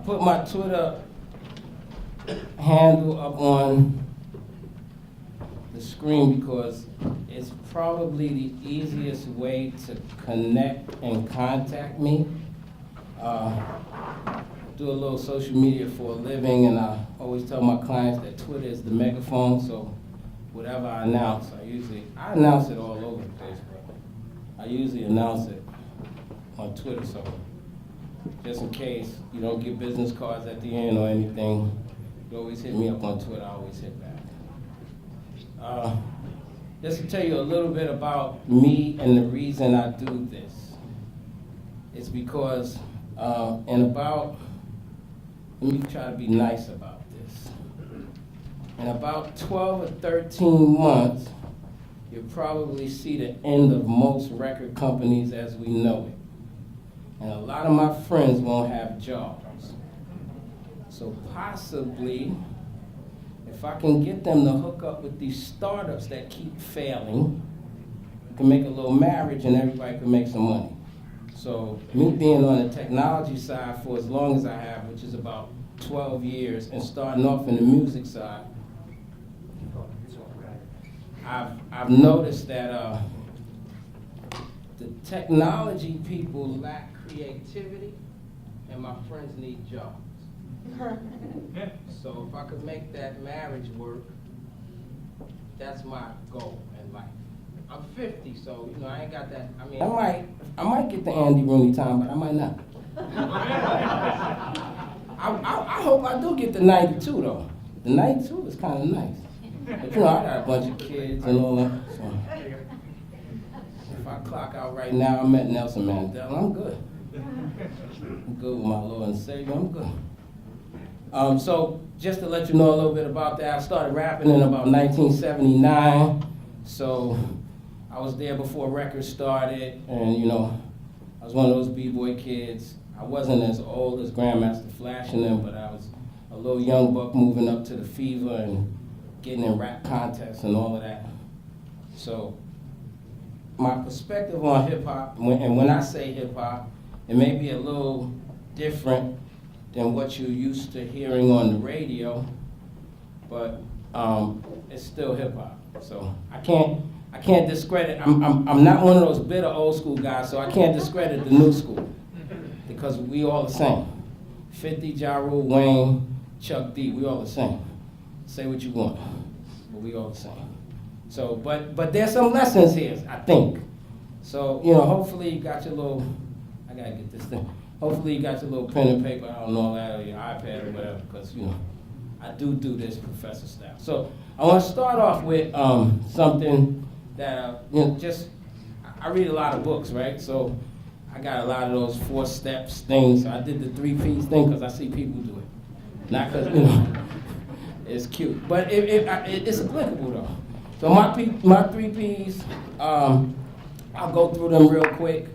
put my Twitter handle up on the screen because it's probably the easiest way to connect and contact me. I do a little social media for a living, and I always tell my clients that Twitter is the megaphone, so whatever I announce, I announce it all over the place, but I usually announce it on Twitter, so just in case you don't get business cards at the end or anything, you always hit me up on Twitter, I always hit back. Just to tell you a little bit about me and the reason I do this. It's because let me try to be nice about this. In about 12 or 13 months, you'll probably see the end of most record companies as we know it. And a lot of my friends won't have jobs. So possibly, if I can get them to hook up with these startups that keep failing, we can make a little marriage and everybody can make some money. So me being on the technology side for as long as I have, which is about 12 years, and starting off in the music side, I've noticed that the technology people lack creativity, and my friends need jobs. So if I could make that marriage work, that's my goal in life. I'm 50, so I ain't got that. I mean, I might get the Andy Rooney time, but I might not. I hope I do get the 92 though. The 92 is kind of nice. But I got a bunch of kids and all that. So if I clock out right now, I'm at Nelson Mandela. I'm good. I'm good with my Lord and Savior. I'm good. So just to let you know a little bit about that, I started rapping in about 1979. So I was there before records started, and I was one of those b-boy kids. I wasn't as old as Grandmaster Flash and them, but I was a little young buck moving up to the Fever and getting in rap contests and all of that. So my perspective on hip-hop, and when I say hip-hop, it may be a little different than what you're used to hearing on the radio, but it's still hip-hop. So I can't discredit. I'm not one of those bitter old school guys, so I can't discredit the new school because we all the same. 50, Ja Rule, Wayne, Chuck D, we all the same. Say what you want, but we all the same. So, but there's some lessons here, I think. So, hopefully you got your little, I gotta get this thing. Hopefully you got your little pen and paper, I don't know that, or your iPad or whatever, because, I do this professor style. So I want to start off with something that, I read a lot of books, right? So I got a lot of those 4 steps things. So I did the 3 Ps thing because I see people do it. Not because, it's cute. But it's applicable, though. So my 3 Ps, I'll go through them real quick.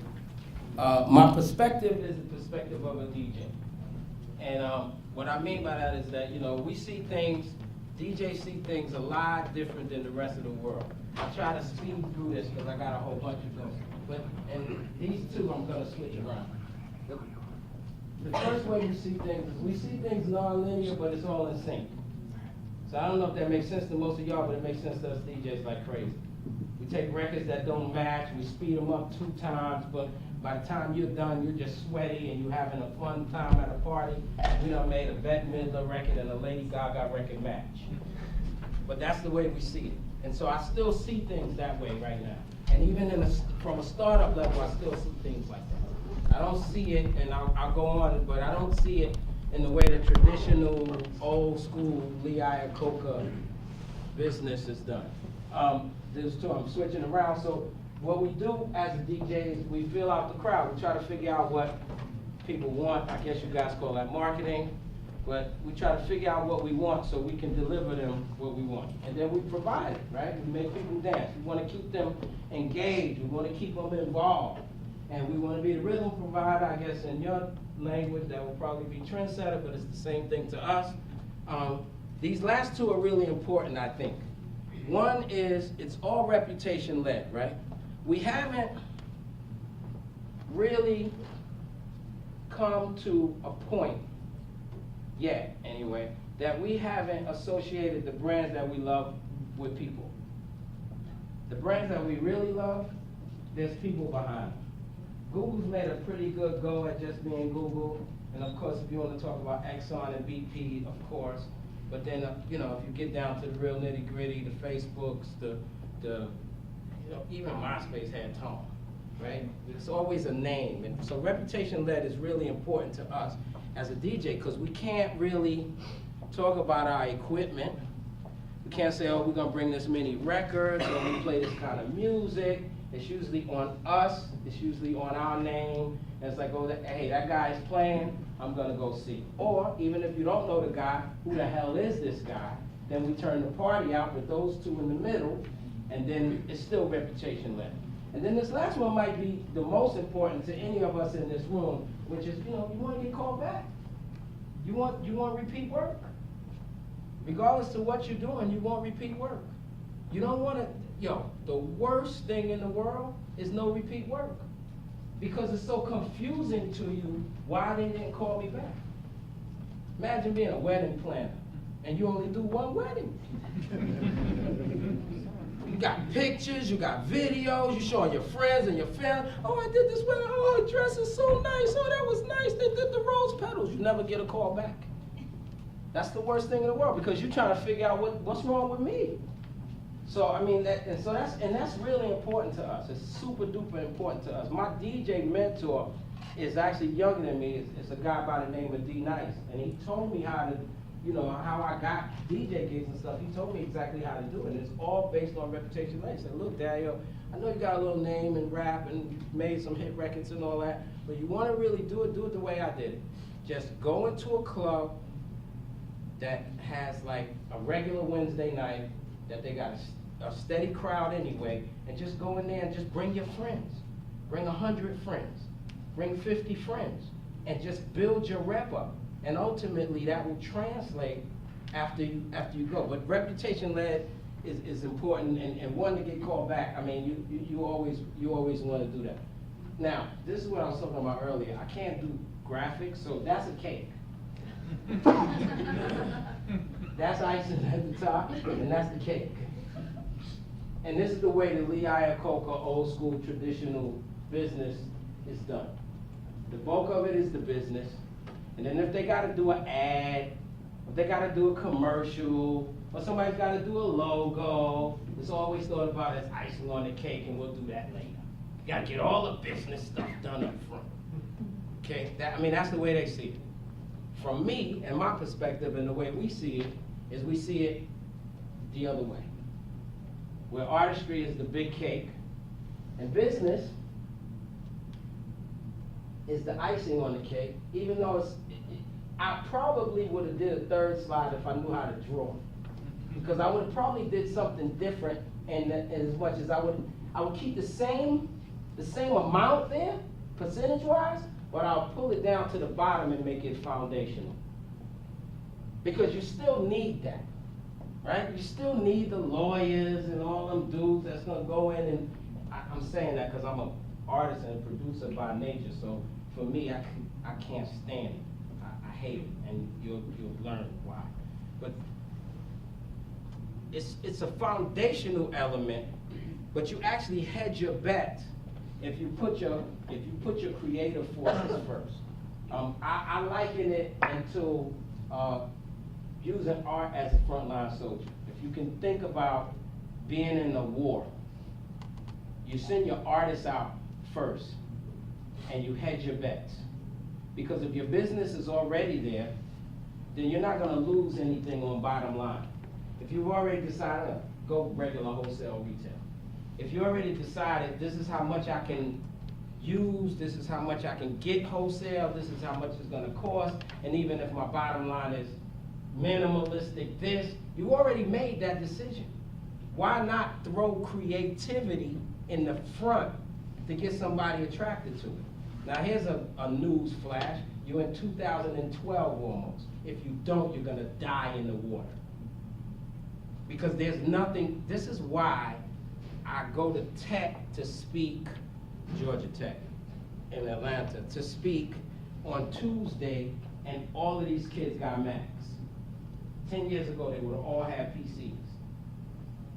My perspective is the perspective of a DJ. And what I mean by that is that, we see things, DJs see things a lot different than the rest of the world. I try to speed through this because I got a whole bunch of them. And these 2 I'm going to switch around. The first way we see things is we see things non-linear, but it's all in sync. So I don't know if that makes sense to most of y'all, but it makes sense to us DJs like crazy. We take records that don't match, we speed them up 2 times, but by the time you're done, you're just sweaty and you're having a fun time at a party. We done made a Bette Midler record and a Lady Gaga record match. But that's the way we see it. And so I still see things that way right now. And even from a startup level, I still see things like that. I don't see it, and I'll go on, but I don't see it in the way the traditional, old school Lee Iacocca business is done. There's 2, I'm switching around. So what we do as a DJ is we fill out the crowd. We try to figure out what people want. I guess you guys call that marketing. But we try to figure out what we want so we can deliver them what we want. And then we provide it, right? We make people dance. We want to keep them engaged. We want to keep them involved. And we want to be the rhythm provider, I guess, in your language. That will probably be trendsetter, but it's the same thing to us. These last 2 are really important, I think. One is it's all reputation-led, right? We haven't really come to a point yet anyway, that we haven't associated the brands that we love with people. The brands that we really love, there's people behind them. Google's made a pretty good go at just being Google, and of course, if you want to talk about Exxon and BP, of course, but then, you know, if you get down to the real nitty gritty, the Facebooks, you know, even MySpace had Tom, right? It's always a name, and so reputation-led is really important to us as a DJ, because we can't really talk about our equipment. We can't say, oh, we're gonna bring this many records, or we play this kind of music. It's usually on us, it's usually on our name, and it's like, oh, hey, that guy's playing, I'm gonna go see. Or, even if you don't know the guy, who the hell is this guy? Then we turn the party out with those two in the middle, and then it's still reputation-led. And then this last one might be the most important to any of us in this room, which is, you know, you wanna get called back. You want repeat work. Regardless of what you're doing, you want repeat work. You don't wanna, the worst thing in the world is no repeat work. Because it's so confusing to you why they didn't call me back. Imagine being a wedding planner and you only do one wedding. You got pictures, you got videos, you're showing your friends and your family, oh, I did this wedding, oh, the dress is so nice, oh, that was nice, they did the rose petals. You never get a call back. That's the worst thing in the world, because you're trying to figure out what's wrong with me. So I mean, that's really important to us. It's super duper important to us. My DJ mentor is actually younger than me. It's a guy by the name of D Nice, and he told me how to, how I got DJ gigs and stuff. He told me exactly how to do it, and it's all based on reputation. He said, look, Dario, I know you got a little name in rap and you made some hit records and all that, but you want to really do it the way I did it. Just go into a club that has like a regular Wednesday night, that they got a steady crowd anyway, and just go in there and just bring your friends. Bring 100 friends, bring 50 friends, and just build your rep up. And ultimately that will translate after you go. But reputation-led is important, and one to get called back. I mean, you always want to do that. Now, this is what I was talking about earlier. I can't do graphics, so that's a cake. That's icing at the top, and that's the cake. And this is the way the Lee Iacocca old school traditional business is done. The bulk of it is the business, and then if they got to do an ad, if they got to do a commercial, or somebody's got to do a logo, it's always thought about as icing on the cake, and we'll do that later. You got to get all the business stuff done up front. Okay, that's the way they see it. From me and my perspective, and the way we see it, is we see it the other way, where artistry is the big cake, and business is the icing on the cake, even though I probably would have did a third slide if I knew how to draw, because I would have probably did something different, and as much as I would keep the same amount there, percentage-wise, but I'll pull it down to the bottom and make it foundational. Because you still need that, right? You still need the lawyers and all them dudes that's gonna go in and, I'm saying that because I'm an artist and a producer by nature, so for me, I can't stand it. I hate it, and you'll learn why. But it's a foundational element, but you actually hedge your bet if you put your creative forces first. I liken it into using art as a frontline soldier. If you can think about being in a war, you send your artists out first, and you hedge your bets. Because if your business is already there, then you're not gonna lose anything on bottom line. If you've already decided, go regular wholesale retail. If you already decided this is how much I can use, this is how much I can get wholesale, this is how much it's gonna cost, and even if my bottom line is minimalistic this, you already made that decision. Why not throw creativity in the front to get somebody attracted to it? Now here's a news flash. You're in 2012 almost. If you don't, you're gonna die in the water. Because there's nothing, this is why I go to Tech to speak, Georgia Tech in Atlanta, to speak on Tuesday, and all of these kids got Macs. 10 years ago, they would have all had PCs.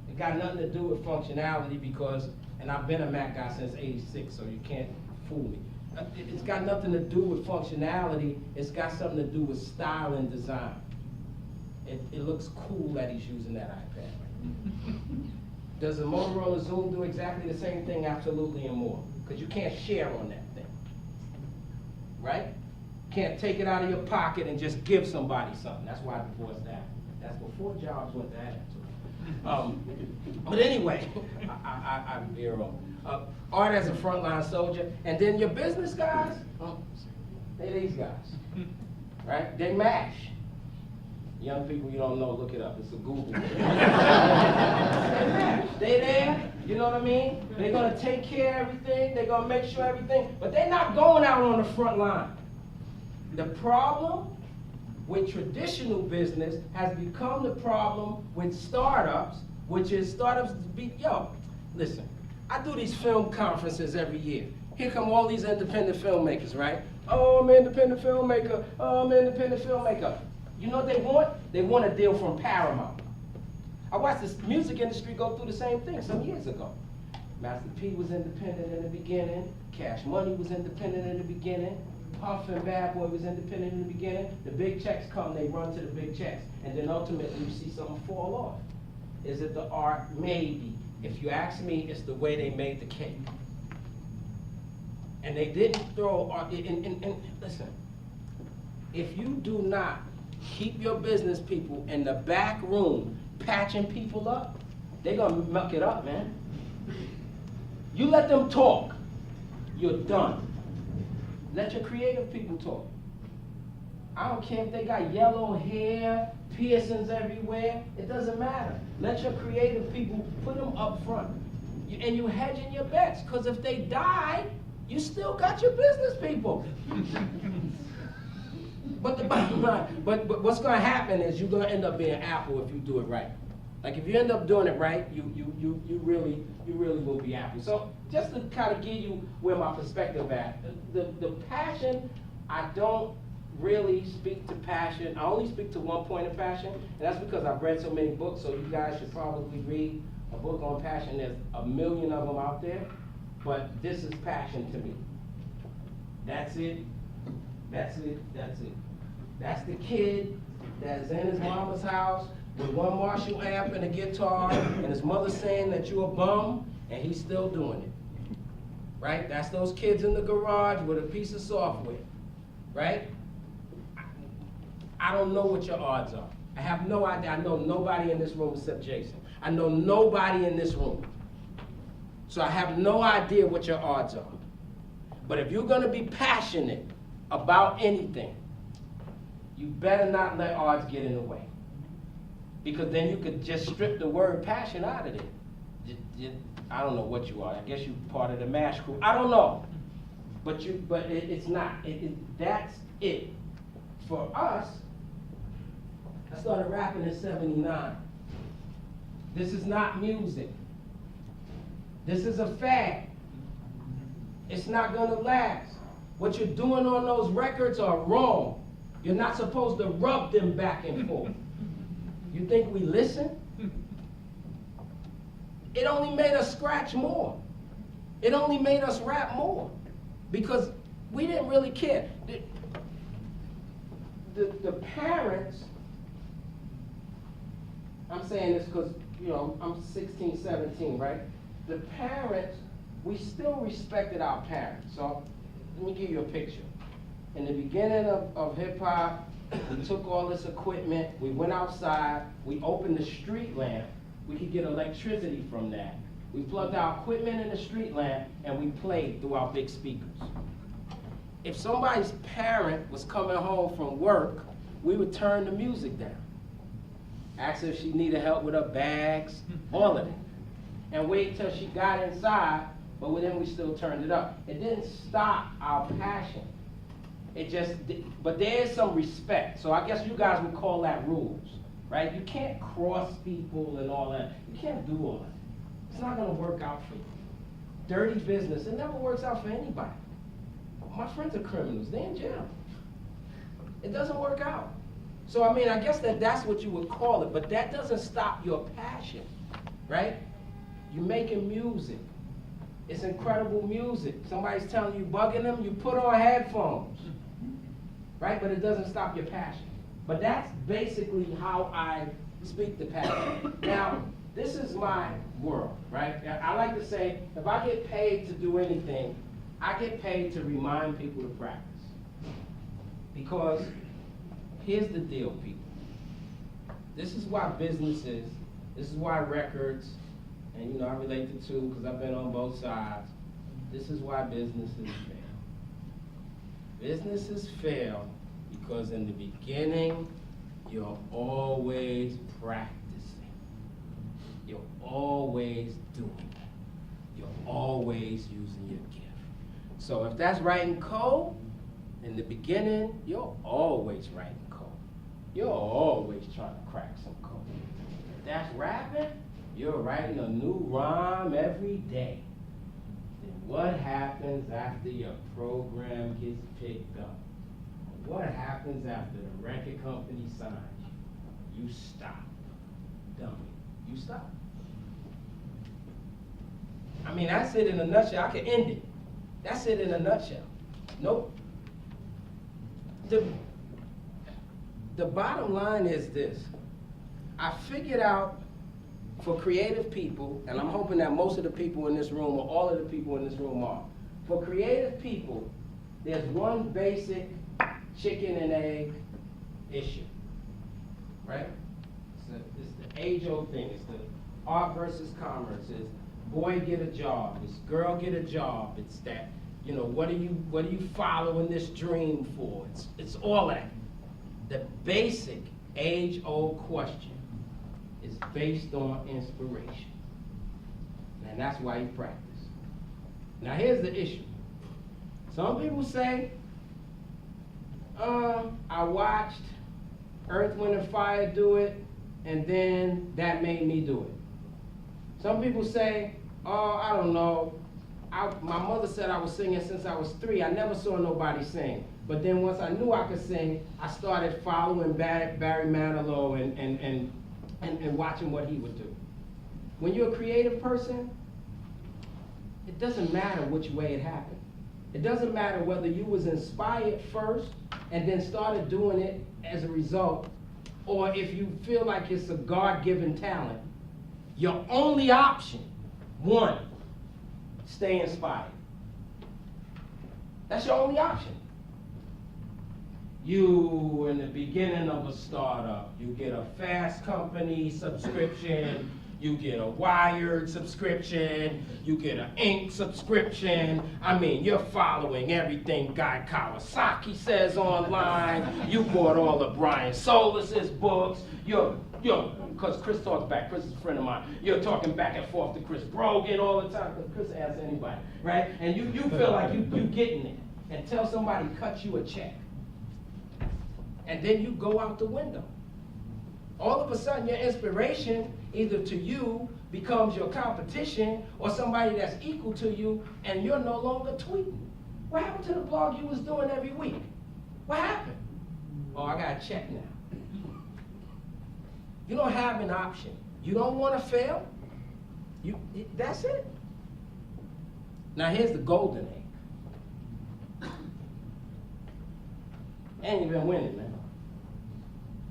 It got nothing to do with functionality because, and I've been a Mac guy since '86, so you can't fool me. It's got nothing to do with functionality, it's got something to do with style and design. It looks cool that he's using that iPad. Does the Motorola Zoom do exactly the same thing? Absolutely, and more. Because you can't share on that thing, right? Can't take it out of your pocket and just give somebody something. That's why I divorced that. That's before Jobs went to Apple. But anyway, I veer on. Art as a frontline soldier, and then your business guys, they these guys, right? They MASH. Young people, you don't know, look it up. It's a Google. They MASH. They there, you know what I mean? They're gonna take care of everything. They're gonna make sure everything, but they're not going out on the front line. The problem with traditional business has become the problem with startups, which is startups listen, I do these film conferences every year. Here come all these independent filmmakers, right? Oh, I'm an independent filmmaker. Oh, I'm an independent filmmaker. You know what they want? They want a deal from Paramount. I watched this music industry go through the same thing some years ago. Master P was independent in the beginning. Cash Money was independent in the beginning. Puff and Bad Boy was independent in the beginning. The big checks come, they run to the big checks. And then ultimately you see something fall off. Is it the art? Maybe. If you ask me, it's the way they made the cake. And they didn't throw art, and listen, if you do not keep your business people in the back room patching people up, they're gonna muck it up, man. You let them talk, you're done. Let your creative people talk. I don't care if they got yellow hair, piercings everywhere, it doesn't matter. Let your creative people put them up front. And you hedging your bets, because if they die, you still got your business people. But the bottom line, but what's gonna happen is you're gonna end up being Apple if you do it right. Like if you end up doing it right, you really will be Apple. So just to kind of give you where my perspective at, the passion, I don't really speak to passion. I only speak to one point of passion, and that's because I've read so many books, so you guys should probably read a book on passion. There's a million of them out there, but this is passion to me. That's it, that's it, that's it. That's the kid that's in his mama's house with one Marshall amp and a guitar, and his mother saying that you're a bum, and he's still doing it, right? That's those kids in the garage with a piece of software, right? I don't know what your odds are. I have no idea. I know nobody in this room except Jason. I know nobody in this room. So I have no idea what your odds are. But if you're gonna be passionate about anything, you better not let odds get in the way. Because then you could just strip the word passion out of it. I don't know what you are. I guess you're part of the MASH crew. I don't know. But it's not. That's it. For us, I started rapping in '79. This is not music. This is a fact. It's not gonna last. What you're doing on those records are wrong. You're not supposed to rub them back and forth. You think we listen? It only made us scratch more. It only made us rap more. Because we didn't really care. The parents, I'm saying this because, I'm 16, 17, right? The parents, we still respected our parents. So let me give you a picture. In the beginning of hip hop, we took all this equipment, we went outside, we opened the street lamp, we could get electricity from that. We plugged our equipment in the street lamp and we played through our big speakers. If somebody's parent was coming home from work, we would turn the music down. Ask her if she needed help with her bags, all of it. And wait till she got inside, but then we still turned it up. It didn't stop our passion. It just, but there is some respect. So I guess you guys would call that rules, right? You can't cross people and all that. You can't do all that. It's not gonna work out for you. Dirty business, it never works out for anybody. my friends are criminals. They're in jail. It doesn't work out. So, I mean, I guess that's what you would call it, but that doesn't stop your passion, right? You're making music. It's incredible music. Somebody's telling you, bugging them, you put on headphones, right? But it doesn't stop your passion. But that's basically how I speak to passion. Now, this is my world, right? I like to say, if I get paid to do anything, I get paid to remind people to practice. Because here's the deal, people. This is why businesses, this is why records, and you know, I relate to two because I've been on both sides. This is why businesses fail. Businesses fail because in the beginning, you're always practicing. You're always doing that. You're always using your gift. So if that's writing code, in the beginning, you're always writing code. You're always trying to crack some code. If that's rapping, you're writing a new rhyme every day. Then what happens after your program gets picked up? What happens after the record company signs you? You stop. Dummy. You stop. I mean, that's it in a nutshell. I can end it. That's it in a nutshell. Nope. The bottom line is this. I figured out for creative people, and I'm hoping that most of the people in this room, or all of the people in this room are, for creative people, there's one basic chicken and egg issue, right? It's the age-old thing. It's the art versus commerce. It's boy get a job. It's girl get a job. It's that, you know, what are you following this dream for? It's all that. The basic age-old question is based on inspiration. And that's why you practice. Now here's the issue. Some people say, I watched Earth, Wind, and Fire do it, and then that made me do it. Some people say, oh, I don't know. My mother said I was singing since I was 3. I never saw nobody sing. But then once I knew I could sing, I started following Barry Manilow and watching what he would do. When you're a creative person, it doesn't matter which way it happened. It doesn't matter whether you was inspired first and then started doing it as a result, or if you feel like it's a God-given talent. Your only option, one, stay inspired. That's your only option. You, in the beginning of a startup, you get a Fast Company subscription, you get a Wired subscription, you get an Inc. subscription. I mean, you're following everything Guy Kawasaki says online. You bought all of Brian Solis's books. Because Chris talks back, Chris is a friend of mine. You're talking back and forth to Chris Brogan all the time, because Chris asks anybody, right? And you feel like you getting it. Until somebody cuts you a check. And then you go out the window. All of a sudden, your inspiration, either to you, becomes your competition, or somebody that's equal to you, and you're no longer tweeting. What happened to the blog you was doing every week? What happened? Oh, I got a check now. You don't have an option. You don't want to fail? That's it. Now here's the golden egg. Ain't even winning, man.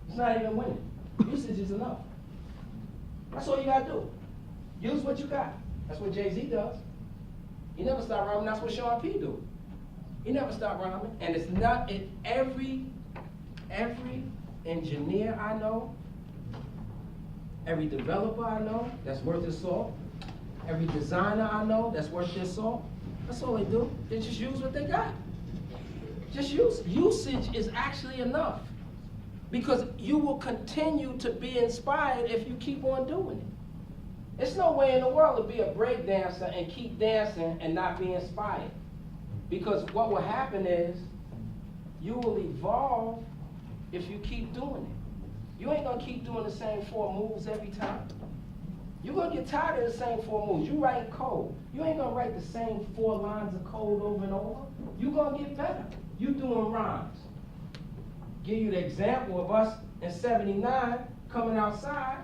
It's not even winning. Usage is enough. That's all you gotta do. Use what you got. That's what Jay-Z does. He never stopped rhyming. That's what Sean P. do. He never stopped rhyming. And it's not every engineer I know, every developer I know that's worth his salt, every designer I know that's worth their salt, that's all they do. They just use what they got. Just usage is actually enough. Because you will continue to be inspired if you keep on doing it. There's no way in the world to be a break dancer and keep dancing and not be inspired. Because what will happen is you will evolve if you keep doing it. You ain't gonna keep doing the same 4 moves every time. You're gonna get tired of the same 4 moves. You write code. You ain't gonna write the same 4 lines of code over and over. you're going to get better. You doing rhymes. Give you the example of us in 79 coming outside.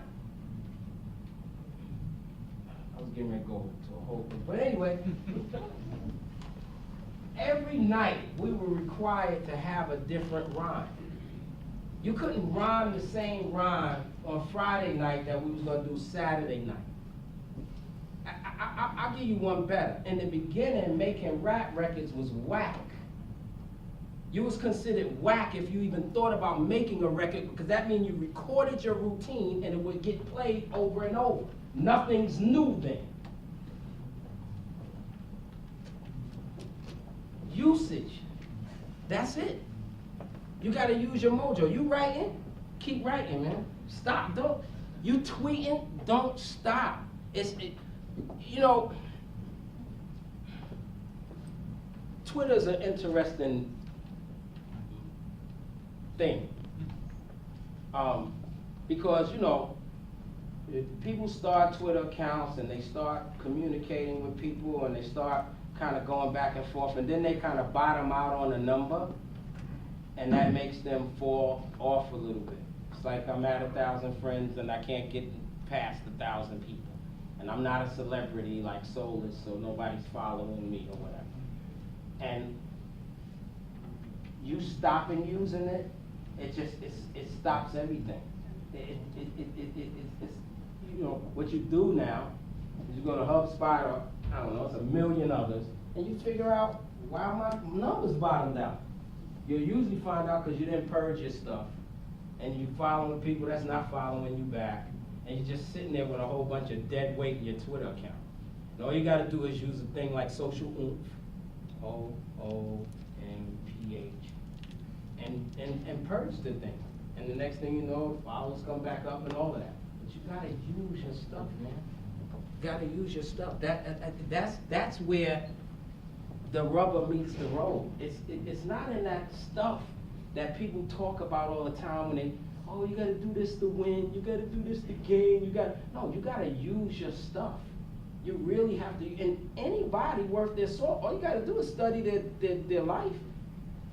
I was getting ready to go to a whole thing. But anyway, every night we were required to have a different rhyme. You couldn't rhyme the same rhyme on Friday night that we was going to do Saturday night. I'll give you one better. In the beginning, making rap records was whack. You was considered whack if you even thought about making a record, because that means you recorded your routine and it would get played over and over. Nothing's new then. Usage, that's it. You gotta use your mojo. You writing, keep writing, man. Stop, don't. You tweeting, don't stop. You know, Twitter's an interesting thing. Because, you know, people start Twitter accounts and they start communicating with people and they start kind of going back and forth, and then they kind of bottom out on a number, and that makes them fall off a little bit. It's like I'm at 1,000 friends and I can't get past 1,000 people. And I'm not a celebrity like Soulless, so nobody's following me or whatever. And you stopping using it, it stops everything. It's, you know, what you do now is you go to HubSpot or, I don't know, it's 1 million others, and you figure out why my numbers bottomed out. You'll usually find out because you didn't purge your stuff, and you following people that's not following you back, and you're just sitting there with a whole bunch of dead weight in your Twitter account. And all you got to do is use a thing like Social Oomph, OOMPH, and purge the thing. And the next thing you know, followers come back up and all of that. But you got to use your stuff, man. You got to use your stuff. That's where the rubber meets the road. It's not in that stuff that people talk about all the time when they, oh, you gotta do this to win, you gotta do this to gain, no, you gotta use your stuff. You really have to, and anybody worth their salt, all you gotta do is study their life.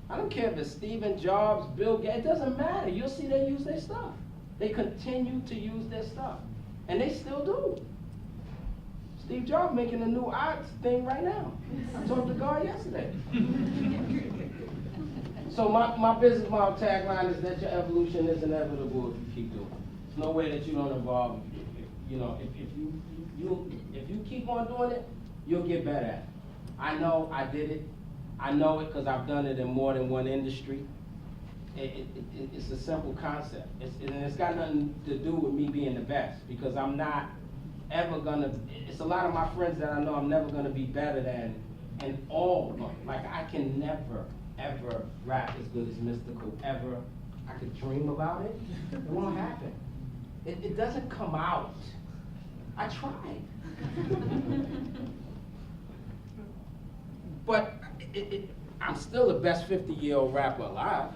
I don't care if it's Stephen Jobs, Bill Gates, it doesn't matter. You'll see they use their stuff. They continue to use their stuff, and they still do. Steve Jobs making a new arts thing right now. I talked to God yesterday. So my business model tagline is that your evolution is inevitable if you keep doing it. There's no way that you don't evolve. You know, if you keep on doing it, you'll get better at it. I know I did it. I know it because I've done it in more than one industry. It's a simple concept. It's got nothing to do with me being the best, because I'm not ever gonna, it's a lot of my friends that I know I'm never gonna be better than, and all of them. Like, I can never, ever rap as good as Mystical, ever. I could dream about it. It won't happen. It doesn't come out. I tried. But I'm still the best 50-year-old rapper alive.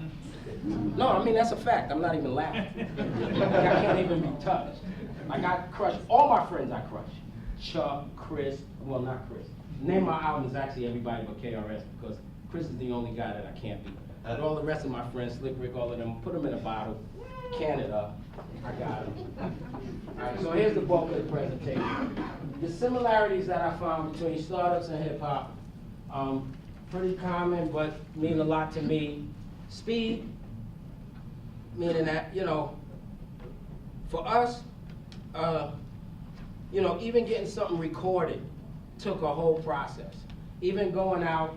No, I mean, that's a fact. I'm not even laughing. Like, I can't even be touched. Like, I crush all my friends. I crush Chuck, Chris. Well, not Chris. The name of my album is actually Everybody But KRS, because Chris is the only guy that I can't beat. But all the rest of my friends, Slick Rick, all of them, put them in a bottle, can it up. I got them. All right, so here's the bulk of the presentation. The similarities that I found between startups and hip hop, pretty common, but mean a lot to me. Speed, meaning that, you know, for us, you know, even getting something recorded took a whole process. Even going out,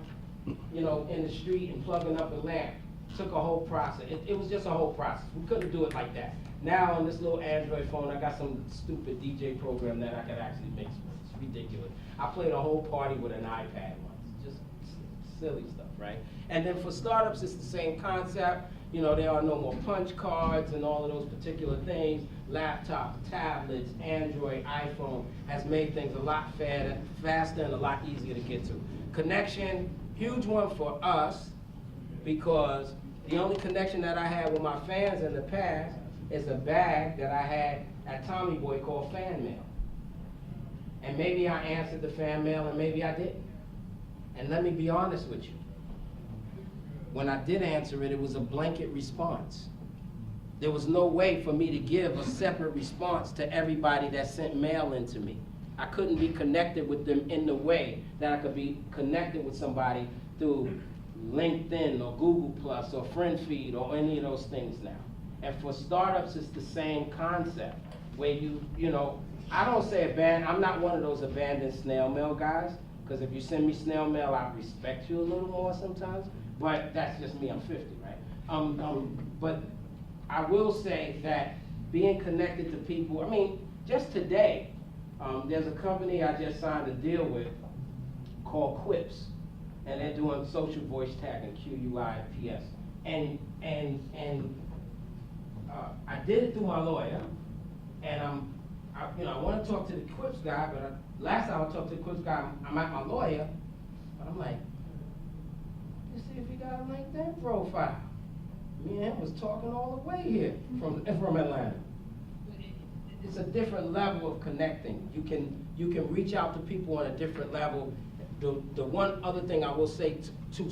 you know, in the street and plugging up a lamp took a whole process. It was just a whole process. We couldn't do it like that. Now on this little Android phone, I got some stupid DJ program that I could actually mix with. It's ridiculous. I played a whole party with an iPad once. Just silly stuff, right? And then for startups, it's the same concept. You know, there are no more punch cards and all of those particular things. Laptops, tablets, Android, iPhone has made things a lot faster and a lot easier to get to. Connection, huge one for us, because the only connection that I had with my fans in the past is a bag that I had at Tommy Boy called Fan Mail. And maybe I answered the fan mail and maybe I didn't. And let me be honest with you. when I did answer it, it was a blanket response. There was no way for me to give a separate response to everybody that sent mail into me. I couldn't be connected with them in the way that I could be connected with somebody through LinkedIn or Google Plus or FriendFeed or any of those things now. And for startups, it's the same concept where you know, I don't say I'm not one of those abandoned snail mail guys, because if you send me snail mail, I respect you a little more sometimes, but that's just me, I'm 50, right? But I will say that being connected to people, I mean, just today, there's a company I just signed a deal with called Quips, and they're doing social voice tagging, QUIPS. And I did it through my lawyer, and I want to talk to the Quips guy, but last time I talked to the Quips guy, I'm at my lawyer, but I'm like, let's see if he got a LinkedIn profile. Me and him was talking all the way here from Atlanta. It's a different level of connecting. You can reach out to people on a different level. The one other thing I will say to the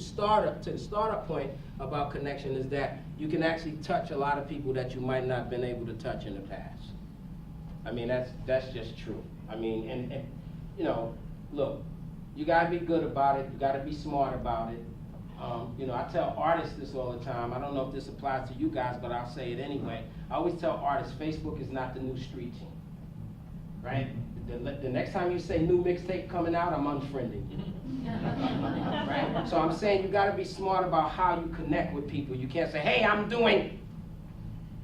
startup point about connection is that you can actually touch a lot of people that you might not have been able to touch in the past. I mean, that's just true. I mean, and you know, look, you gotta be good about it. You gotta be smart about it. You know, I tell artists this all the time. I don't know if this applies to you guys, but I'll say it anyway. I always tell artists, Facebook is not the new street team, right? The next time you say new mixtape coming out, I'm unfriending you. Right? So I'm saying you gotta be smart about how you connect with people. You can't say, hey, I'm doing,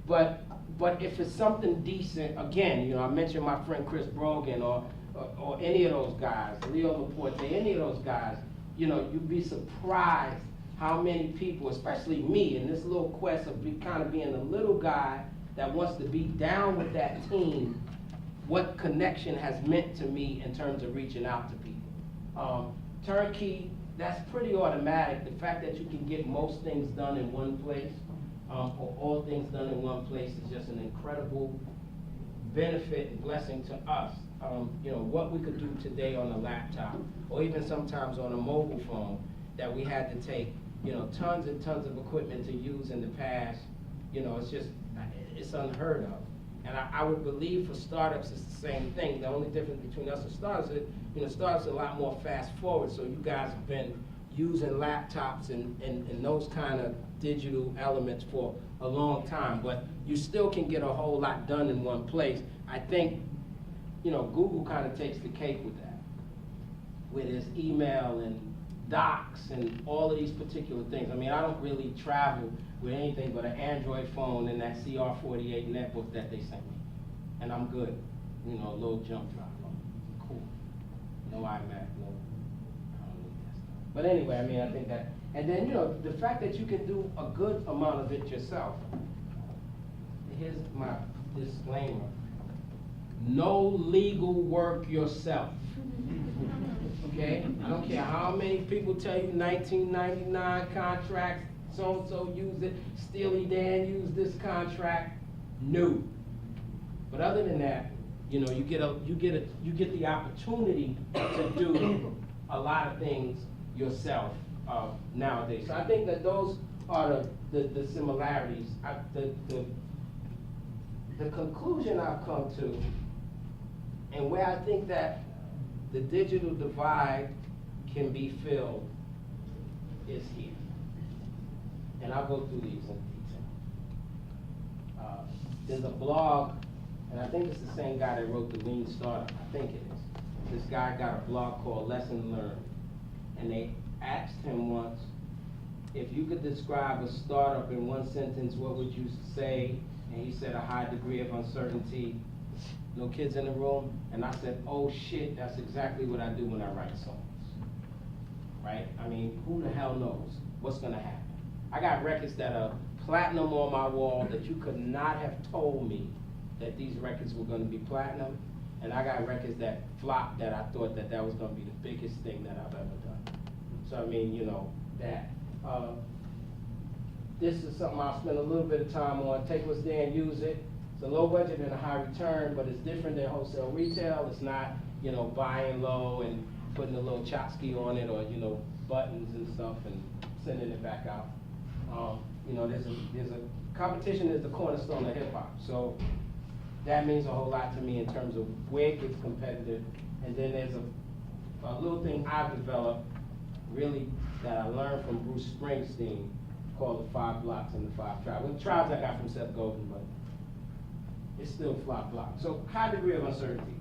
but if it's something decent, again, you know, I mentioned my friend Chris Brogan or any of those guys, Leo Laporte, any of those guys, you know, you'd be surprised how many people, especially me, in this little quest of kind of being a little guy that wants to be down with that team, what connection has meant to me in terms of reaching out to people. Turnkey, that's pretty automatic. The fact that you can get most things done in one place, or all things done in one place, is just an incredible benefit and blessing to us. You know, what we could do today on a laptop, or even sometimes on a mobile phone, that we had to take, you know, tons and tons of equipment to use in the past, you know, it's unheard of. And I would believe for startups it's the same thing. The only difference between us and startups is, you know, startups are a lot more fast forward, so you guys have been using laptops and those kind of digital elements for a long time, but you still can get a whole lot done in one place. I think, you know, Google kind of takes the cake with that, with its email and docs and all of these particular things. I mean, I don't really travel with anything but an Android phone and that CR48 netbook that they sent me, and I'm good. You know, a little jump drive, cool. No iMac, no, I don't need that stuff. But anyway, I mean, I think that, and then, you know, the fact that you can do a good amount of it yourself. Here's my disclaimer. No legal work yourself. Okay? I don't care how many people tell you 1999 contracts, so-and-so used it, Steely Dan used this contract. No. But other than that, you know, you get the opportunity to do a lot of things yourself nowadays. So I think that those are the similarities. The conclusion I've come to, and where I think that the digital divide can be filled, is here. And I'll go through these in detail. There's a blog, and I think it's the same guy that wrote the Lean Startup. I think it is. This guy got a blog called Lesson Learned. And they asked him once, if you could describe a startup in one sentence, what would you say? And he said, a high degree of uncertainty. No kids in the room? And I said, oh shit, that's exactly what I do when I write songs. Right? I mean, who the hell knows what's gonna happen? I got records that are platinum on my wall that you could not have told me that these records were gonna be platinum. And I got records that flopped that I thought that was gonna be the biggest thing that I've ever done. So I mean, you know, that. This is something I'll spend a little bit of time on. Take what's there and use it. It's a low budget and a high return, but it's different than wholesale retail. It's not, you know, buying low and putting a little tchotchke on it, or, you know, buttons and stuff and sending it back out. You know, there's a competition is the cornerstone of hip hop. So that means a whole lot to me in terms of where it gets competitive. And then there's a little thing I've developed, really, that I learned from Bruce Springsteen, called the 5 blocks and the 5 tribes. Well, tribes I got from Seth Godin, but it's still 5 blocks. So high degree of uncertainty.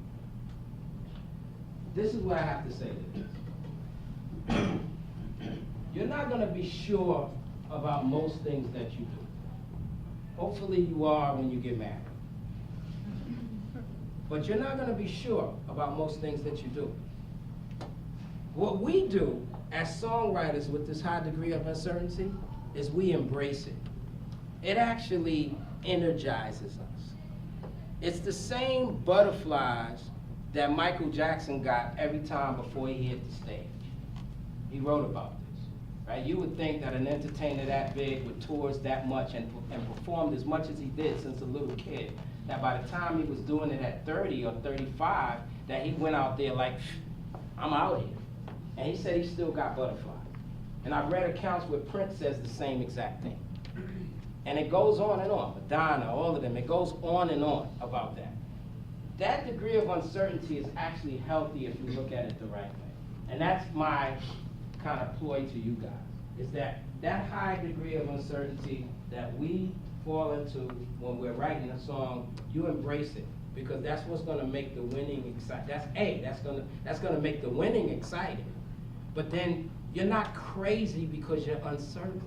This is what I have to say to this. You're not going to be sure about most things that you do. Hopefully you are when you get married. But you're not going to be sure about most things that you do. What we do as songwriters with this high degree of uncertainty is we embrace it. It actually energizes us. It's the same butterflies that Michael Jackson got every time before he hit the stage. He wrote about this, right? You would think that an entertainer that big with tours that much and performed as much as he did since a little kid, that by the time he was doing it at 30 or 35, that he went out there like, I'm out here. And he said he still got butterflies. And I've read accounts where Prince says the same exact thing. And it goes on and on. Madonna, all of them, it goes on and on about that. That degree of uncertainty is actually healthy if you look at it the right way. And that's my kind of ploy to you guys, is that high degree of uncertainty that we fall into when we're writing a song, you embrace it, because that's what's going to make the winning exciting. That's going to make the winning exciting. But then you're not crazy because you're uncertain.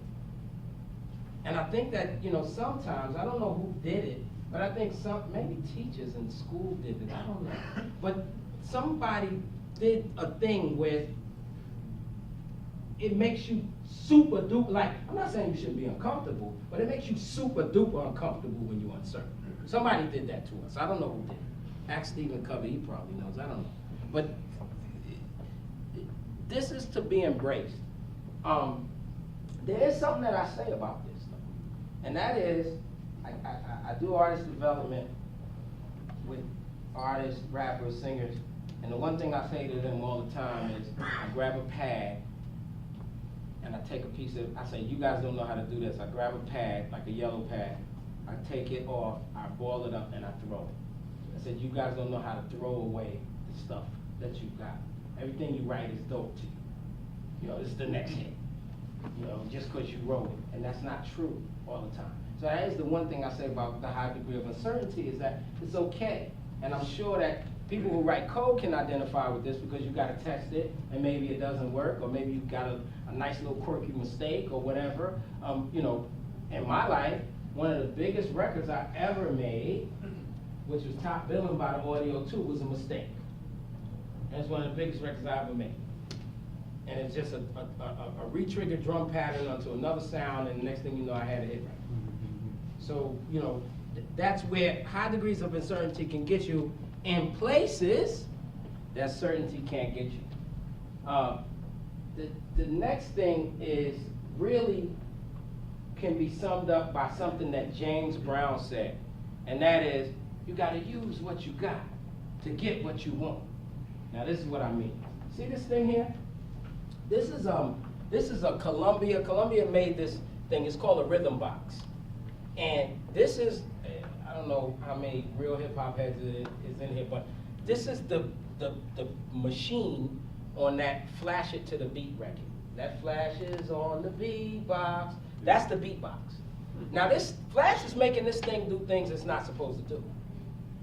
And I think that, you know, sometimes, I don't know who did it, but I think maybe teachers in school did it, I don't know. But somebody did a thing where it makes you super duper, like, I'm not saying you shouldn't be uncomfortable, but it makes you super duper uncomfortable when you're uncertain. Somebody did that to us. I don't know who did it. Ask Stephen Covey, he probably knows, I don't know. But this is to be embraced. There is something that I say about this, though, and that is, I do artist development with artists, rappers, singers, and the one thing I say to them all the time is, I grab a pad, and I take a piece of, I say, you guys don't know how to do this. I grab a pad, like a yellow pad, I take it off, I ball it up, and I throw it. I said, you guys don't know how to throw away the stuff that you've got. Everything you write is dope to you. You know, this is the next hit. You know, just because you wrote it. And that's not true all the time. So that is the one thing I say about the high degree of uncertainty, is that it's okay. And I'm sure that people who write code can identify with this, because you got to test it, and maybe it doesn't work, or maybe you've got a nice little quirky mistake or whatever. You know, in my life, one of the biggest records I ever made, which was top billing by the Audio 2, was a mistake. And it's one of the biggest records I ever made. And it's just a re-triggered drum pattern onto another sound, and the next thing you know, I had a hit record. So, you know, that's where high degrees of uncertainty can get you in places that certainty can't get you. The next thing is really can be summed up by something that James Brown said, and that is, you got to use what you got to get what you want. Now this is what I mean. See this thing here? This is a Columbia. Columbia made this thing. It's called a rhythm box, and this is, I don't know how many real hip hop heads is in here, but this is the machine on that flash it to the beat record. That flashes on the beat box. That's the beat box. Now this Flash is making this thing do things it's not supposed to do.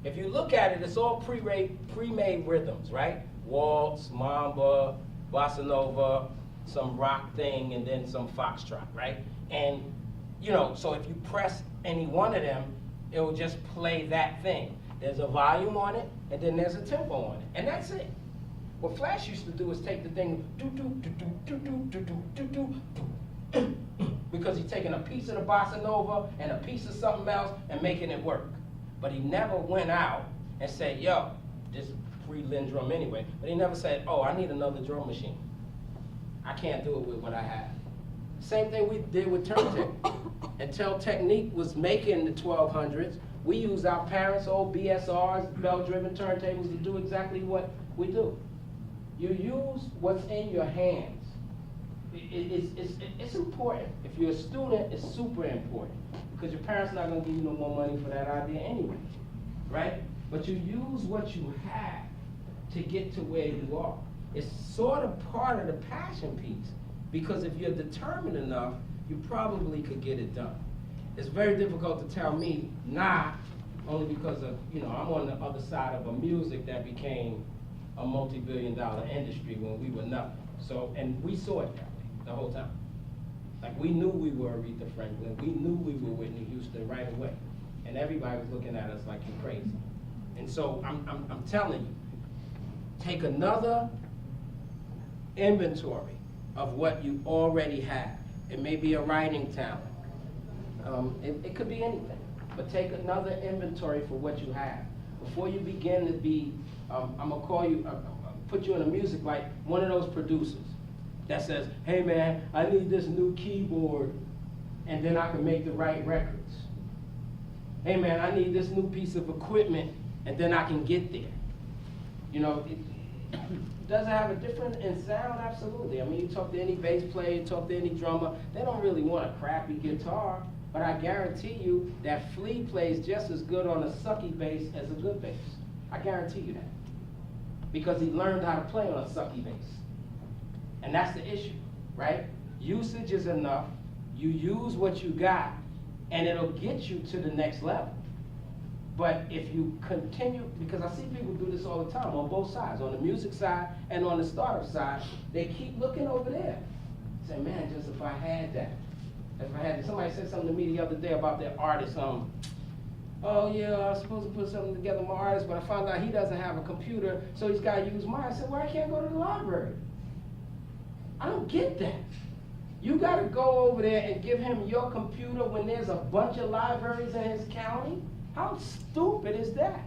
If you look at it, it's all pre-made rhythms, right? Waltz, mamba, bossa nova, some rock thing, and then some foxtrot, right? And, you know, so if you press any one of them, it will just play that thing. There's a volume on it, and then there's a tempo on it, and that's it. What Flash used to do is take the thing, because he's taking a piece of the bossa nova and a piece of something else and making it work. But he never went out and said, yo, this pre-Lin drum anyway, but he never said, oh, I need another drum machine. I can't do it with what I have. Same thing we did with turntable. Until Technique was making the 1200s, we used our parents' old BSRs, bell-driven turntables, to do exactly what we do. You use what's in your hands. it's important. If you're a student, it's super important because your parents are not going to give you no more money for that idea anyway, right? But you use what you have to get to where you are. It's sort of part of the passion piece because if you're determined enough, you probably could get it done. It's very difficult to tell me not, only because of, you know, I'm on the other side of a music that became a multi-billion-dollar industry when we were nothing. So, and we saw it that way the whole time. Like we knew we were Aretha Franklin, we knew we were Whitney Houston right away. And everybody was looking at us like you're crazy. And so I'm telling you, take another inventory of what you already have. It may be a writing talent. It could be anything, but take another inventory for what you have. Before you begin to be, I'm gonna call you, put you in a music like one of those producers that says, hey man, I need this new keyboard and then I can make the right records. Hey man, I need this new piece of equipment and then I can get there. You know, does it have a difference in sound? Absolutely. I mean, you talk to any bass player, you talk to any drummer, they don't really want a crappy guitar, but I guarantee you that Flea plays just as good on a sucky bass as a good bass. I guarantee you that. Because he learned how to play on a sucky bass. And that's the issue, right? Usage is enough, you use what you got, and it'll get you to the next level. But if you continue, because I see people do this all the time on both sides, on the music side and on the startup side, they keep looking over there. Say, man, just if I had that. If I had that. Somebody said something to me the other day about their artist. Oh yeah, I was supposed to put something together with my artist, but I found out he doesn't have a computer, so he's got to use mine. I said, well, I can't go to the library. I don't get that. You got to go over there and give him your computer when there's a bunch of libraries in his county? How stupid is that?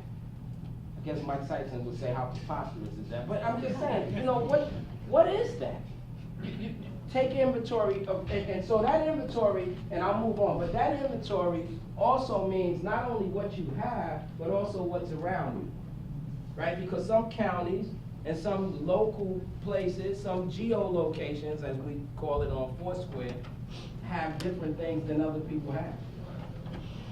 I guess Mike Tyson would say how preposterous is that. But I'm just saying, you know, what is that? You take inventory of, and so that inventory, and I'll move on, but that inventory also means not only what you have, but also what's around you, right? Because some counties and some local places, some geolocations, as we call it on Foursquare, have different things than other people have.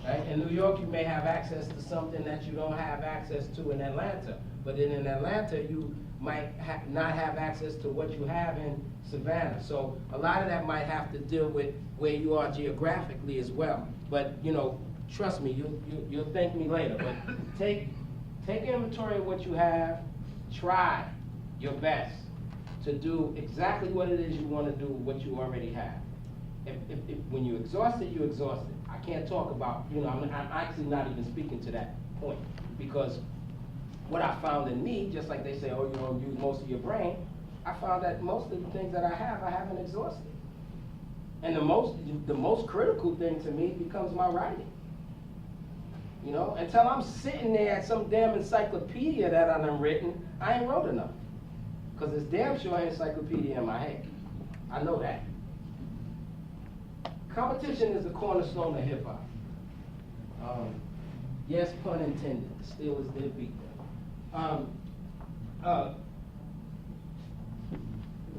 Right? In New York, you may have access to something that you don't have access to in Atlanta. But then in Atlanta, you might not have access to what you have in Savannah. So a lot of that might have to deal with where you are geographically as well. But you know, trust me, you'll thank me later. But take inventory of what you have. Try your best to do exactly what it is you want to do with what you already have. If when you exhaust it, you exhaust it. I can't talk about, you know, I'm actually not even speaking to that point because what I found in me, just like they say, oh, you don't use most of your brain, I found that most of the things that I haven't exhausted. And the most critical thing to me becomes my writing. You know, until I'm sitting there at some damn encyclopedia that I done written, I ain't wrote enough. Because it's damn sure an encyclopedia in my head. I know that. Competition is the cornerstone of hip hop. Yes, pun intended. The Steelers did beat them.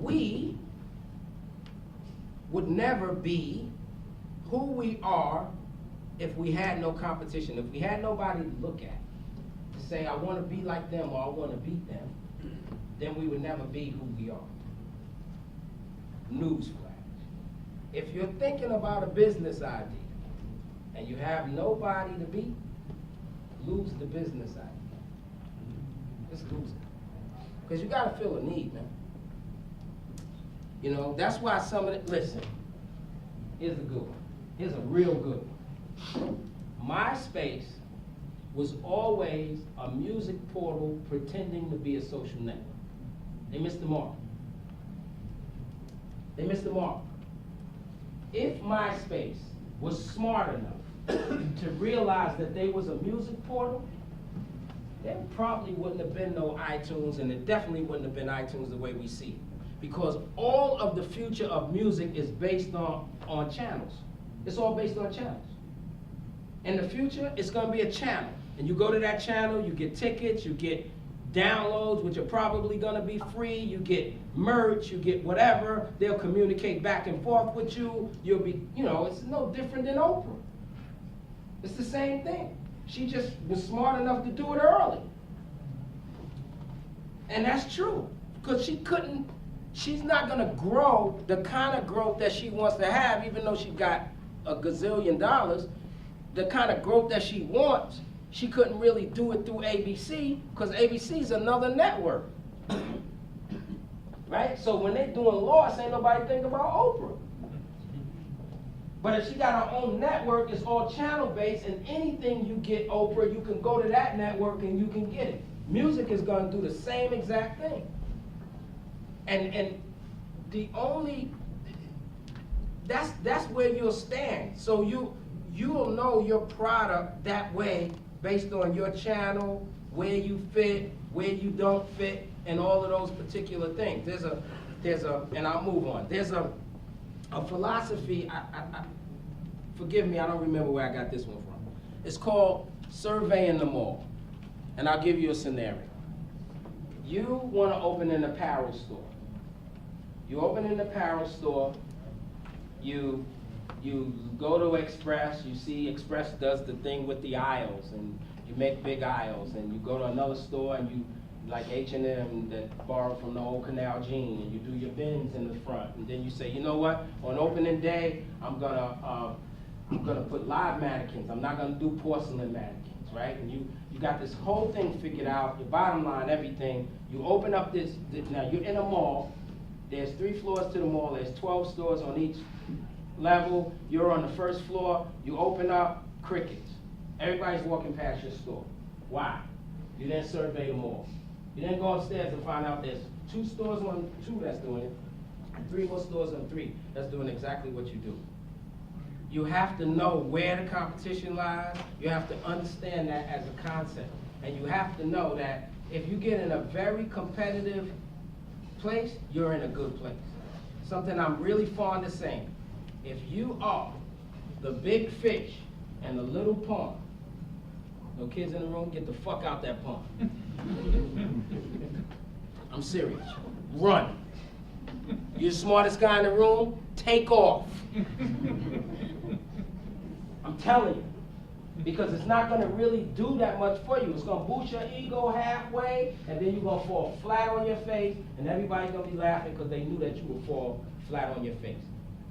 We would never be who we are if we had no competition. If we had nobody to look at, to say, I want to be like them or I want to beat them, then we would never be who we are. Newsflash. If you're thinking about a business idea and you have nobody to beat, lose the business idea. Just lose it. Because you got to feel a need, man. You know, that's why some of it, listen, here's a good one. Here's a real good one. MySpace was always a music portal pretending to be a social network. They missed the mark. They missed the mark. If MySpace was smart enough to realize that they was a music portal, there probably wouldn't have been no iTunes, and it definitely wouldn't have been iTunes the way we see it. Because all of the future of music is based on channels. It's all based on channels. In the future, it's going to be a channel. And you go to that channel, you get tickets, you get downloads, which are probably gonna be free. You get merch, you get whatever. They'll communicate back and forth with you. You'll be, it's no different than Oprah. It's the same thing. She just was smart enough to do it early. And that's true, because she's not gonna grow the kind of growth that she wants to have, even though she got a gazillion dollars. The kind of growth that she wants, she couldn't really do it through ABC, because ABC is another network. Right? So when they're doing loss, ain't nobody think about Oprah. But if she got her own network, it's all channel-based, and anything you get Oprah, you can go to that network and you can get it. Music is going to do the same exact thing. And the only, that's where you'll stand. So you'll know your product that way based on your channel, where you fit, where you don't fit, and all of those particular things. There's a, and I'll move on. There's a philosophy, forgive me, I don't remember where I got this one from. It's called surveying the mall. And I'll give you a scenario. You want to open an apparel store. You open an apparel store, you go to Express, you see Express does the thing with the aisles, and you make big aisles, and you go to another store and you, like H&M that borrowed from the old Canal Jean, and you do your bins in the front, and then you say, you know what, on opening day, I'm gonna put live mannequins, I'm not gonna do porcelain mannequins, right? And you got this whole thing figured out, your bottom line, everything. You open up this, now you're in a mall, there's 3 floors to the mall, there's 12 stores on each level, you're on the first floor, you open up, crickets. Everybody's walking past your store. Why? You didn't survey the mall. You didn't go upstairs and find out there's 2 stores on 2 that's doing it, and 3 more stores on 3 that's doing exactly what you do. You have to know where the competition lies. You have to understand that as a concept. And you have to know that if you get in a very competitive place, you're in a good place. Something I'm really fond of saying. If you are the big fish in the little pond, no kids in the room, get the fuck out that pond. I'm serious. Run. You're the smartest guy in the room, take off. I'm telling you, because it's not going to really do that much for you. It's going to boost your ego halfway, and then you're going to fall flat on your face, and everybody's going to be laughing because they knew that you would fall flat on your face.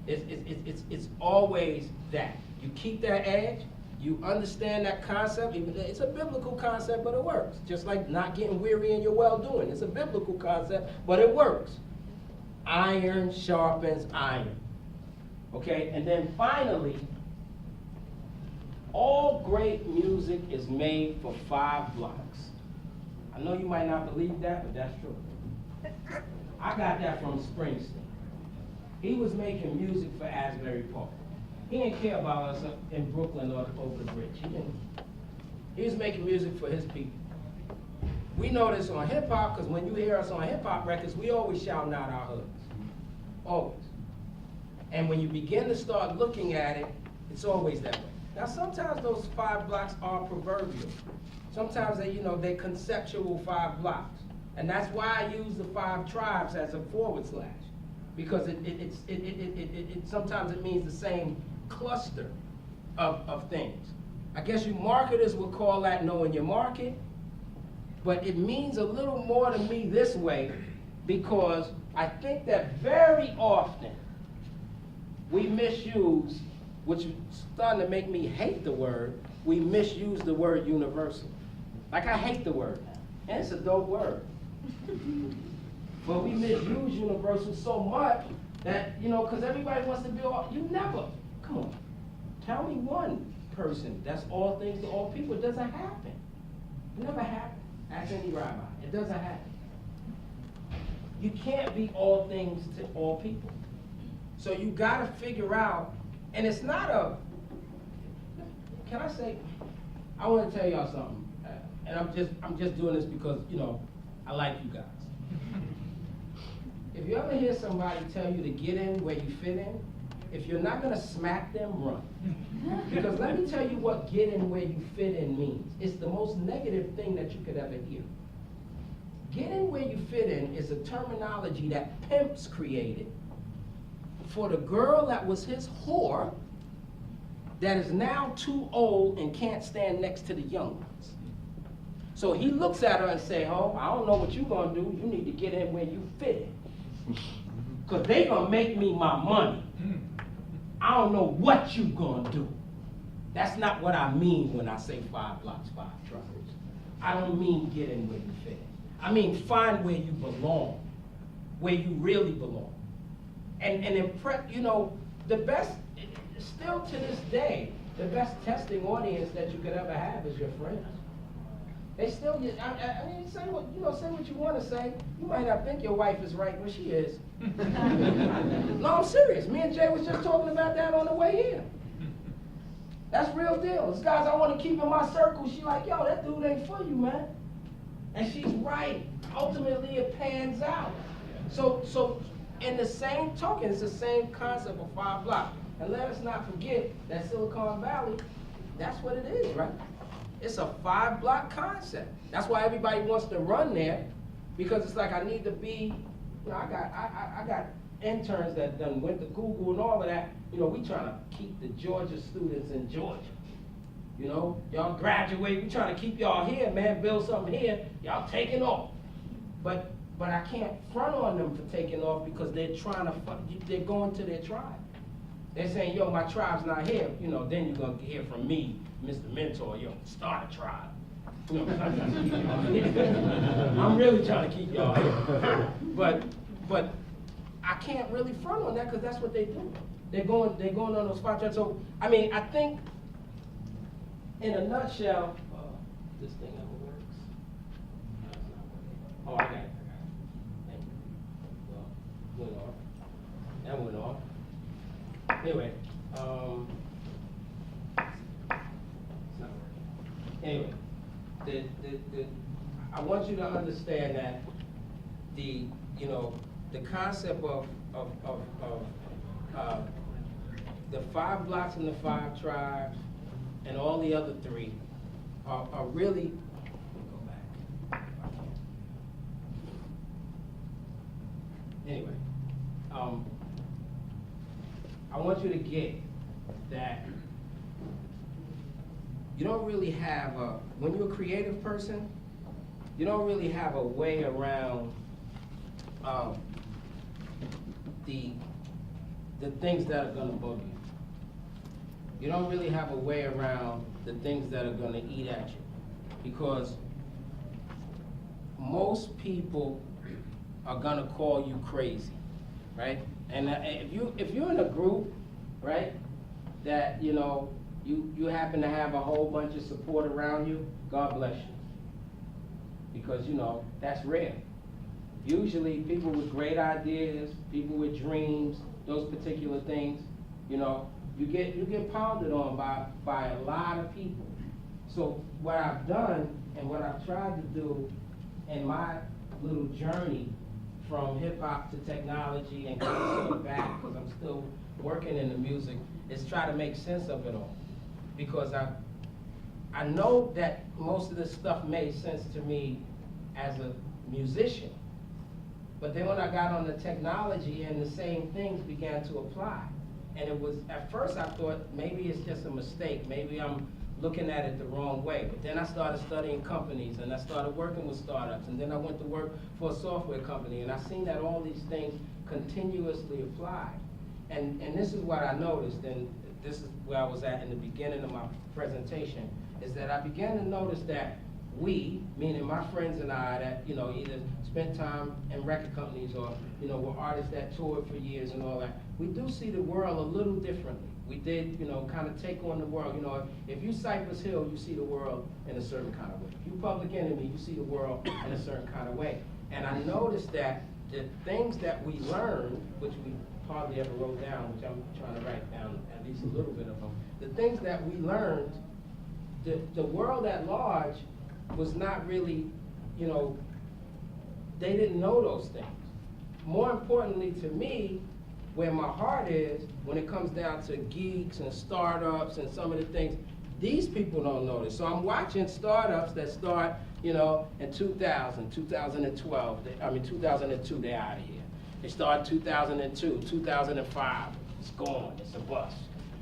It's always that. You keep that edge, you understand that concept. It's a biblical concept, but it works. Just like not getting weary in your well-doing. It's a biblical concept, but it works. Iron sharpens iron. Okay, and then finally, all great music is made for 5 blocks. I know you might not believe that, but that's true. I got that from Springsteen. He was making music for Asbury Park. He didn't care about us in Brooklyn or over the bridge. He was making music for his people. We know this on hip hop, because when you hear us on hip hop records, we always shouting out our hoods. Always. And when you begin to start looking at it, it's always that way. Now sometimes those 5 blocks are proverbial. Sometimes they conceptual 5 blocks. And that's why I use the 5 tribes as a /, because it sometimes it means the same cluster of things. I guess you marketers would call that knowing your market, but it means a little more to me this way, because I think that very often we misuse, which is starting to make me hate the word, we misuse the word universal. Like I hate the word now, and it's a dope word. But we misuse universal so much that, because everybody wants to be all, you never, come on, tell me one person that's all things to all people. It doesn't happen. It never happened. Ask any rabbi. It doesn't happen. You can't be all things to all people. So you gotta figure out, and it's not can I say, I wanna tell y'all something, and I'm just doing this because, I like you guys. If you ever hear somebody tell you to get in where you fit in, if you're not gonna smack them, run. Because let me tell you what get in where you fit in means. It's the most negative thing that you could ever hear. Get in where you fit in is a terminology that pimps created for the girl that was his whore that is now too old and can't stand next to the young ones. So he looks at her and say, oh, I don't know what you're gonna do. You need to get in where you fit in. Because they gonna make me my money. I don't know what you gonna do. That's not what I mean when I say 5 blocks, 5 tribes. I don't mean get in where you fit in. I mean find where you belong, where you really belong. And impress, you know, the best, still to this day, the best testing audience that you could ever have is your friends. They still, I mean, say what you want to say. You might not think your wife is right, but she is. No, I'm serious. Me and Jay was just talking about that on the way here. That's real deal. These guys I want to keep in my circle, she like, yo, that dude ain't for you, man. And she's right. Ultimately, it pans out. So in the same token, it's the same concept of 5 blocks. And let us not forget that Silicon Valley, that's what it is, right? It's a 5 block concept. That's why everybody wants to run there, because it's like I need to be, you know, I got interns that done went to Google and all of that. You know, we trying to keep the Georgia students in Georgia. You know, y'all graduate, we trying to keep y'all here, man, build something here, y'all taking off. But I can't front on them for taking off because they're trying to, they're going to their tribe. They're saying, yo, my tribe's not here. You know, then you're gonna hear from me, Mr. Mentor, yo, start a tribe. You know, I'm trying to keep y'all here. I'm really trying to keep y'all here. But I can't really front on that because that's what they do. They're going on those 5 tribes. So, I mean, I think, in a nutshell, this thing ever works? No, it's not working. Oh, I got it. Thank you. Well, went off. That went off. Anyway, it's not working. Anyway, I want you to understand that the concept of the 5 blocks and the 5 tribes and all the other 3 are really, go back. Anyway, I want you to get that you don't really have when you're a creative person, you don't really have a way around the things that are gonna bug you. You don't really have a way around the things that are gonna eat at you, because most people are gonna call you crazy, right? And if you're in a group, right, that you happen to have a whole bunch of support around you, God bless you, because that's rare. Usually people with great ideas, people with dreams, those particular things, you get pounded on by a lot of people. So what I've done and what I've tried to do in my little journey from hip hop to technology and coming back, because I'm still working in the music, is try to make sense of it all. Because I know that most of this stuff made sense to me as a musician. But then when I got on the technology and the same things began to apply. And it was, at first I thought maybe it's just a mistake, maybe I'm looking at it the wrong way. But then I started studying companies and I started working with startups, and then I went to work for a software company, and I seen that all these things continuously apply. And this is what I noticed, and this is where I was at in the beginning of my presentation, is that I began to notice that we, meaning my friends and I, that either spent time in record companies or were artists that toured for years and all that, we do see the world a little differently. We did, kind of take on the world. If you Cypress Hill, you see the world in a certain kind of way. If you Public Enemy, you see the world in a certain kind of way. And I noticed that the things that we learned, which we hardly ever wrote down, which I'm trying to write down at least a little bit of them, the things that we learned, the world at large was not really, they didn't know those things. More importantly to me, where my heart is, when it comes down to geeks and startups and some of the things, These people don't know this. So I'm watching startups that start, you know, in 2000, 2012, 2002, they're out of here. They start 2002, 2005, it's gone, it's a bust.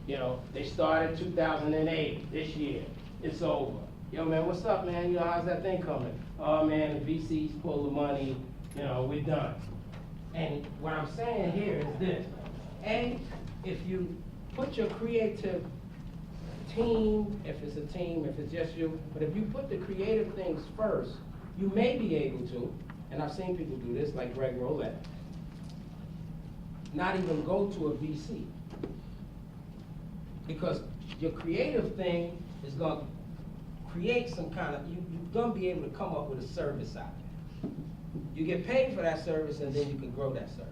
You know, they started 2008, this year, it's over. Yo, man, what's up, man? You know, how's that thing coming? Oh, man, the VCs pull the money, you know, we're done. And what I'm saying here is this. A, if you put your creative team, if it's a team, if it's just you, but if you put the creative things first, you may be able to, and I've seen people do this, like Greg Rollett, not even go to a VC. Because your creative thing is going to create some kind of, you're going to be able to come up with a service out there. You get paid for that service, and then you can grow that service.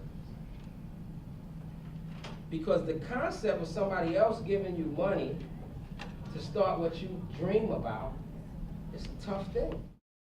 Because the concept of somebody else giving you money to start what you dream about is a tough thing.